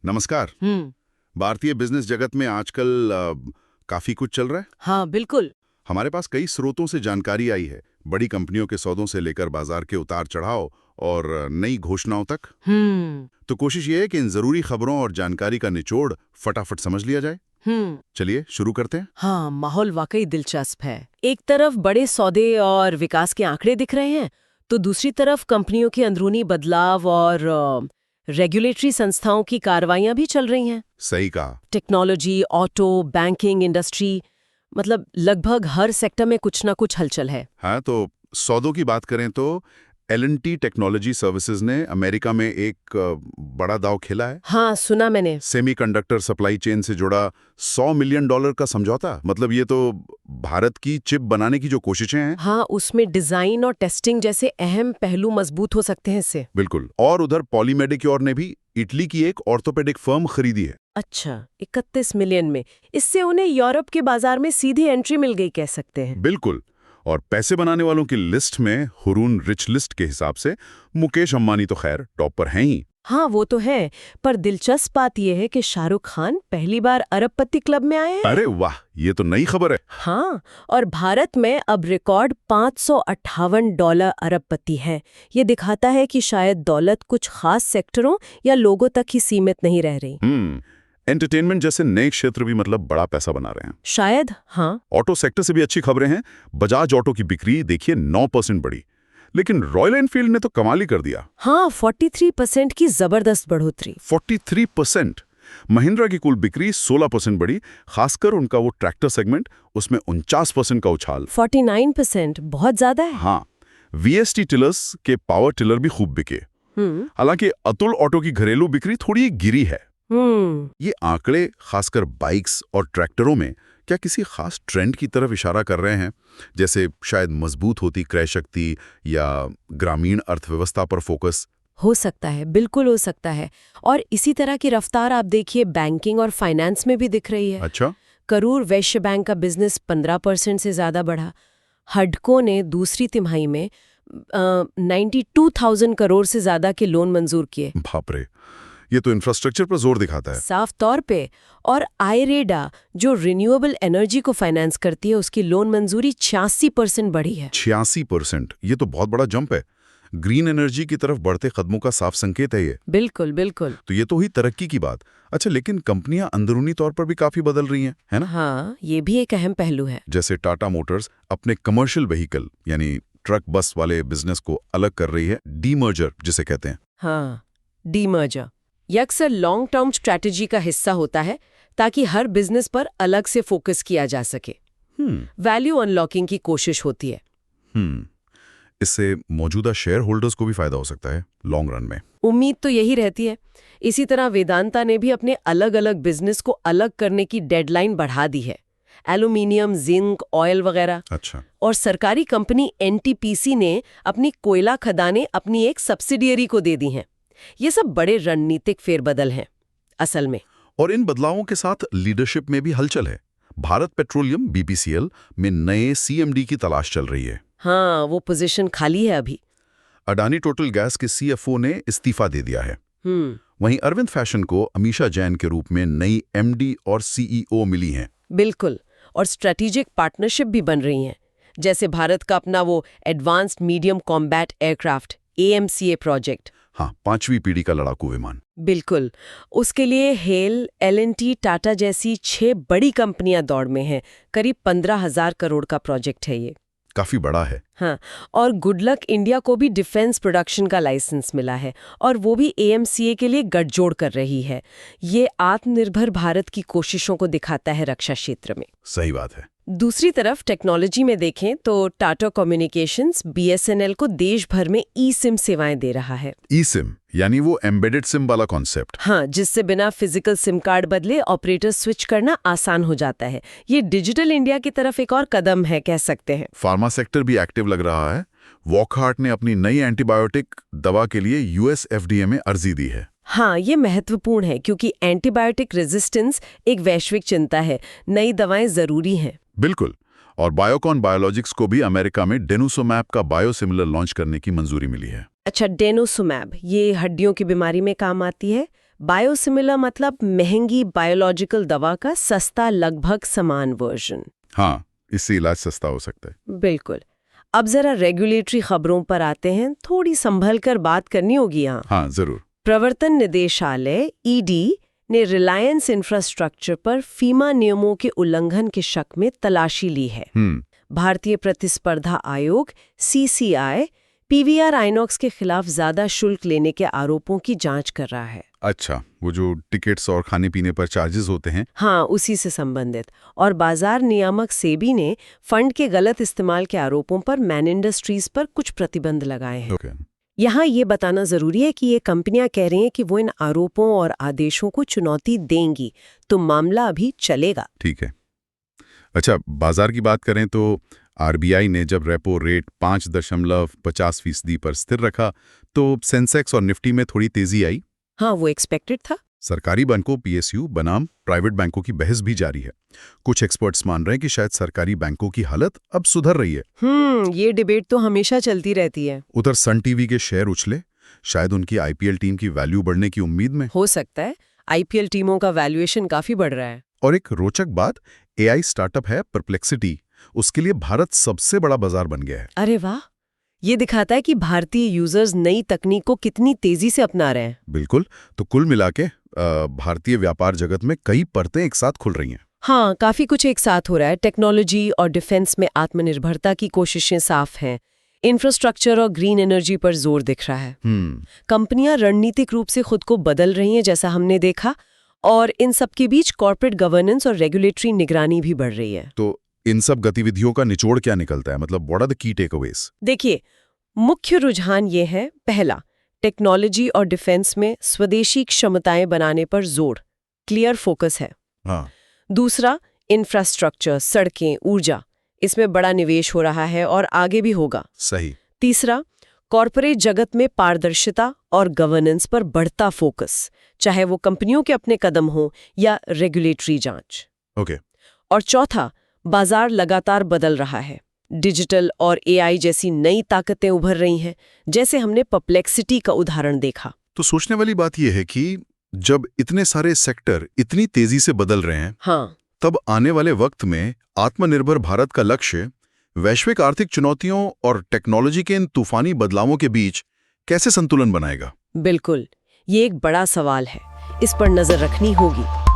नमस्कार। भारतीय बिजनेस जगत में आजकल काफी कुछ चल रहा है। हाँ बिल्कुल। हमारे पास कई स्रोतों से जानकारी आई है, बड़ी कंपनियों के सौदों से लेकर बाजार के उतार चढ़ाव और नई घोषणाओं तक। तो कोशिश ये है कि इन जरूरी खबरों और जानकारी का निचोड़ फटाफट समझ लिया जाए। चलिए शुरू करते हैं। हाँ, माहौल वाकई दिलचस्प है। एक तरफ बड़े सौदे और विकास के आंकड़े दिख रहे हैं, तो दूसरी तरफ कंपनियों के अंदरूनी बदलाव और रेगुलेटरी संस्थाओं की कार्रवाइयां भी चल रही हैं। सही कहा। टेक्नोलॉजी, ऑटो, बैंकिंग इंडस्ट्री, मतलब लगभग हर सेक्टर में कुछ ना कुछ हलचल है। हाँ, तो सौदों की बात करें तो L&T टेक्नोलॉजी सर्विसेज ने अमेरिका में एक बड़ा दांव खेला है। हाँ, सुना मैंने। सेमीकंडक्टर सप्लाई चेन से जुड़ा $100 मिलियन का समझौता। मतलब ये तो भारत की चिप बनाने की जो कोशिशें हैं। हाँ, उसमें डिजाइन और टेस्टिंग जैसे अहम पहलू मजबूत हो सकते हैं इससे। बिल्कुल। और उधर पॉलीमेडिक्योर ने भी इटली की एक ऑर्थोपेडिक फर्म खरीदी है। अच्छा, 31 मिलियन में। इससे उन्हें यूरोप के बाजार में सीधी एंट्री मिल गई कह सकते हैं। बिल्कुल। और पैसे बनाने वालों की लिस्ट में हुरून रिच लिस्ट के हिसाब से मुकेश अंबानी तो खैर टॉप पर हैं ही। हाँ वो तो है, पर दिलचस्प बात यह है कि शाहरुख खान पहली बार अरबपति क्लब में आए हैं। अरे वाह, ये तो नई खबर है। हाँ, और भारत में अब रिकॉर्ड $558 अरबपति है। ये दिखाता है कि शायद दौलत कुछ खास सेक्टरों या लोगों तक ही सीमित नहीं रह रही। एंटरटेनमेंट जैसे नए क्षेत्र भी मतलब बड़ा पैसा बना रहे हैं शायद। हाँ, ऑटो सेक्टर से भी अच्छी खबरें हैं। बजाज ऑटो की बिक्री देखिए 9% बढ़ी, लेकिन रॉयल एनफील्ड ने तो कमाल ही कर दिया। हाँ, 43% की जबरदस्त बढ़ोतरी। 43%। महिंद्रा की कुल बिक्री 16% बढ़ी, खासकर उनका वो ट्रैक्टर सेगमेंट, उसमें 49% का उछाल। 49% बहुत ज्यादा है। हाँ, VST टिलर्स के पावर टिलर भी खूब बिके। हालांकि अतुल ऑटो की घरेलू बिक्री थोड़ी गिरी है। ये आंकड़े खासकर बाइक्स और ट्रैक्टरों में क्या किसी खास ट्रेंड की तरफ इशारा कर रहे हैं, जैसे शायद मजबूत होती क्रय शक्ति या ग्रामीण अर्थव्यवस्था पर फोकस? हो सकता है, बिल्कुल हो सकता है। और इसी तरह की रफ्तार आप देखिए बैंकिंग और फाइनेंस में भी दिख रही है। अच्छा। करूर वैश्य बैंक का बिजनेस 15% से ज्यादा बढ़ा। हडको ने दूसरी तिमाही में 92,000 करोड़ से ज्यादा के लोन मंजूर किए। बाप रे, ये तो इंफ्रास्ट्रक्चर पर जोर दिखाता है। साफ तौर पे। और आयरेडा जो रिन्यूएबल एनर्जी को फाइनेंस करती है, उसकी लोन मंजूरी 86% बढ़ी है। 86%, ये तो बहुत बड़ा जंप है। ग्रीन एनर्जी की तरफ बढ़ते कदमों का साफ संकेत है ये। बिल्कुल बिल्कुल। तो ये तो हुई तरक्की की बात। अच्छा, लेकिन कंपनियां अंदरूनी तौर पर भी काफी बदल रही हैं, है ना? हाँ, ये भी एक अहम पहलू है। जैसे टाटा मोटर्स अपने कमर्शियल व्हीकल यानी ट्रक बस वाले बिजनेस को अलग कर रही है, डीमर्जर जिसे कहते हैं। हाँ, डीमर्जर ये अक्सर लॉन्ग टर्म स्ट्रैटेजी का हिस्सा होता है, ताकि हर बिजनेस पर अलग से फोकस किया जा सके। वैल्यू अनलॉकिंग की कोशिश होती है। इससे मौजूदा शेयर होल्डर्स को भी फायदा हो सकता है लॉन्ग रन में। उम्मीद तो यही रहती है। इसी तरह वेदांता ने भी अपने अलग अलग बिजनेस को अलग करने की डेडलाइन बढ़ा दी है। एल्यूमिनियम, जिंक, ऑयल वगैरह। अच्छा। और सरकारी कंपनी NTPC ने अपनी कोयला खदानें अपनी एक सब्सिडियरी को दे दी हैं। ये सब बड़े रणनीतिक फेरबदल हैं असल में। और इन बदलावों के साथ लीडरशिप में भी हलचल है। भारत पेट्रोलियम BPCL में नए CMD की तलाश चल रही है। हाँ, वो पोजीशन खाली है अभी। अडानी टोटल गैस के CFO ने इस्तीफा दे दिया है। वहीं अरविंद फैशन को अमीषा जैन के रूप में नई MD और CEO मिली हैं। बिल्कुल। और स्ट्रेटेजिक पार्टनरशिप भी बन रही हैं, जैसे भारत का अपना वो advanced medium combat aircraft AMCA project. हाँ, 5वीं पीढ़ी का लड़ाकू विमान। बिल्कुल। उसके लिए हेल, L&T, टाटा जैसी 6 बड़ी कंपनियां दौड़ में हैं। करीब 15,000 करोड़ का प्रोजेक्ट है ये। काफी बड़ा है। हाँ, और गुडलक इंडिया को भी डिफेंस प्रोडक्शन का लाइसेंस मिला है, और वो भी AMCA के लिए गठजोड़ कर रही है। ये आत्मनिर्भर भारत की कोशिशों को दिखाता है रक्षा क्षेत्र में। सही बात है। दूसरी तरफ टेक्नोलॉजी में देखें तो टाटा कम्युनिकेशंस BSNL को देश भर में eSIM सेवाएं दे रहा है। eSIM यानी वो एम्बेडेड सिम वाला कॉन्सेप्ट। हाँ, जिससे बिना फिजिकल सिम कार्ड बदले ऑपरेटर स्विच करना आसान हो जाता है। ये डिजिटल इंडिया की तरफ एक और कदम है कह सकते हैं। फार्मा सेक्टर भी एक्टिव लग रहा है। वॉकहार्ट ने अपनी नई एंटीबायोटिक दवा के लिए US FDA में अर्जी दी है। हाँ, ये महत्वपूर्ण है क्योंकि एंटीबायोटिक रेजिस्टेंस एक वैश्विक चिंता है। नई दवाएं जरूरी हैं। बिल्कुल। और बायोकॉन बायोलॉजिक्स को भी अमेरिका में डेनुसोमैब का बायोसिमिलर लॉन्च करने की मंजूरी मिली है। अच्छा, डेनोसुमैब ये हड्डियों की बीमारी में काम आती है। बायोसिमिलर मतलब महंगी बायोलॉजिकल दवा का सस्ता लगभग समान वर्जन। हाँ, इससे इलाज सस्ता हो सकता है। बिल्कुल। अब जरा रेगुलेटरी खबरों पर आते हैं, थोड़ी संभल कर बात करनी होगी यहाँ। हाँ, जरूर। प्रवर्तन निदेशालय ईडी ने रिलायंस इंफ्रास्ट्रक्चर पर फीमा नियमों के उल्लंघन के शक में तलाशी ली है। भारतीय प्रतिस्पर्धा आयोग सीसीआई पीवीआर आइनॉक्स के खिलाफ ज्यादा शुल्क लेने के आरोपों की जांच कर रहा है। अच्छा, वो जो टिकट्स और खाने पीने पर चार्जेस होते हैं। हाँ, उसी से संबंधित। और बाजार नियामक सेबी ने फंड के गलत इस्तेमाल के आरोपों पर मैन इंडस्ट्रीज पर कुछ प्रतिबंध लगाए हैं। यहाँ ये बताना जरूरी है कि ये कंपनियां कह रही हैं कि वो इन आरोपों और आदेशों को चुनौती देंगी, तो मामला अभी चलेगा। ठीक है। अच्छा, बाजार की बात करें तो आरबीआई ने जब रेपो रेट 5.50% पर स्थिर रखा तो सेंसेक्स और निफ्टी में थोड़ी तेजी आई। हाँ, वो एक्सपेक्टेड था। सरकारी बैंकों पीएसयू बनाम प्राइवेट बैंकों की बहस भी जारी है। कुछ एक्सपर्ट्स मान रहे हैं कि शायद सरकारी बैंकों की हालत अब सुधर रही है। ये डिबेट तो हमेशा चलती रहती है। उधर सन टीवी के शेयर उछले, शायद उनकी आईपीएल टीम की वैल्यू बढ़ने की उम्मीद में। हो सकता है, आईपीएल टीमों का वैल्यूएशन काफी बढ़ रहा है। और एक रोचक बात, एआई स्टार्टअप है परप्लेक्सिटी, उसके लिए भारत सबसे बड़ा बाजार बन गया है। अरे वाह, ये दिखाता है कि भारतीय यूजर्स नई तकनीक को कितनी तेजी से अपना रहे हैं। बिल्कुल। तो कुल मिला के भारतीय व्यापार जगत में कई परतें एक साथ खुल रही हैं। हाँ, काफी कुछ एक साथ हो रहा है। टेक्नोलॉजी और डिफेंस में आत्मनिर्भरता की कोशिशें साफ हैं। इंफ्रास्ट्रक्चर और ग्रीन एनर्जी पर जोर दिख रहा है। कंपनियां रणनीतिक रूप से खुद को बदल रही हैं, जैसा हमने देखा, और इन सब के बीच कॉर्पोरेट गवर्नेंस और रेगुलेटरी निगरानी भी बढ़ रही है। तो इन सब गतिविधियों का निचोड़ क्या निकलता है? मतलब what are the key takeaways? देखिए, मुख्य रुझान ये है, पहला, टेक्नोलॉजी और डिफेंस में स्वदेशी क्षमताएं बनाने पर जोर, क्लियर फोकस है। हाँ। दूसरा, इंफ्रास्ट्रक्चर, सड़कें, ऊर्जा, इसमें बड़ा निवेश हो रहा है और आगे भी होगा। सही। तीसरा, कॉर्पोरेट जगत में पारदर्शिता और गवर्नेंस पर बढ़ता फोकस, चाहे वो कंपनियों के अपने कदम हो या रेगुलेटरी जांच। ओके। और चौथा, बाजार लगातार बदल रहा है। डिजिटल और एआई जैसी नई ताकतें उभर रही हैं, जैसे हमने परप्लेक्सिटी का उदाहरण देखा। तो सोचने वाली बात यह है कि जब इतने सारे सेक्टर इतनी तेजी से बदल रहे हैं, हाँ, तब आने वाले वक्त में आत्मनिर्भर भारत का लक्ष्य वैश्विक आर्थिक चुनौतियों और टेक्नोलॉजी के इन तूफानी बदलावों के बीच कैसे संतुलन बनाएगा? बिल्कुल, ये एक बड़ा सवाल है, इस पर नजर रखनी होगी।